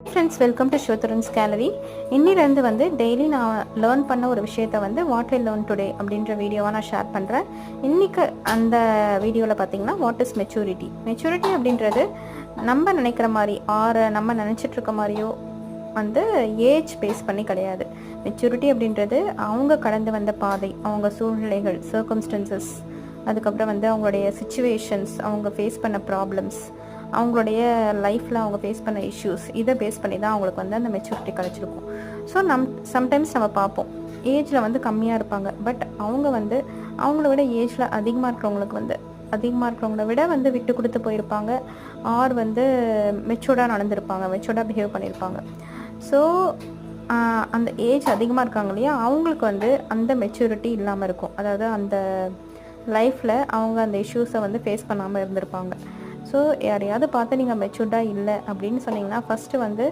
Friends, welcome to ஷோத்ரன்ஸ் gallery. இன்னிலேருந்து வந்து டெய்லி நான் லேர்ன் பண்ண ஒரு விஷயத்தை வந்து வாட் ஐ லேர்ன் டுடே அப்படின்ற வீடியோவாக நான் ஷேர் பண்ணுறேன். இன்றைக்கி அந்த வீடியோவில் பார்த்தீங்கன்னா வாட் இஸ் மெச்சூரிட்டி. மெச்சூரிட்டி அப்படின்றது நம்ம நினைக்கிற மாதிரி நம்ம நினச்சிட்ருக்க மாதிரியோ வந்து ஏஜ் பேஸ் பண்ணி கிடையாது. மெச்சூரிட்டி அப்படின்றது அவங்க கடந்து வந்த பாதை, அவங்க சூழ்நிலைகள், சர்க்கம்ஸ்டன்சஸ், அதுக்கப்புறம் வந்து அவங்களுடைய சிச்சுவேஷன்ஸ், அவங்க ஃபேஸ் பண்ண ப்ராப்ளம்ஸ், அவங்களுடைய லைஃப்பில் அவங்க ஃபேஸ் பண்ண இஷ்யூஸ், இதை பேஸ் பண்ணி தான் அவங்களுக்கு வந்து அந்த மெச்சூரிட்டி கிடச்சிருக்கும். ஸோ சம்டைம்ஸ் நம்ம பார்ப்போம், ஏஜில் வந்து கம்மியாக இருப்பாங்க, பட் அவங்க வந்து அவங்கள விட ஏஜில் அதிகமாக இருக்கிறவங்கள விட வந்து விட்டு கொடுத்து போயிருப்பாங்க, ஆர் வந்து மெச்சூர்டாக நடந்திருப்பாங்க, மெச்சூர்டாக பிஹேவ் பண்ணியிருப்பாங்க. ஸோ அந்த ஏஜ் அதிகமாக இருக்காங்க இல்லையா, அவங்களுக்கு வந்து அந்த மெச்சூரிட்டி இல்லாமல் இருக்கும். அதாவது அந்த லைஃப்பில் அவங்க அந்த இஷ்யூஸை வந்து ஃபேஸ் பண்ணாமல் இருந்திருப்பாங்க. ஸோ யாரையாவது பார்த்து நீங்கள் மெச்சூர்டாக இல்லை அப்படின்னு சொன்னீங்கன்னா ஃபஸ்ட்டு வந்து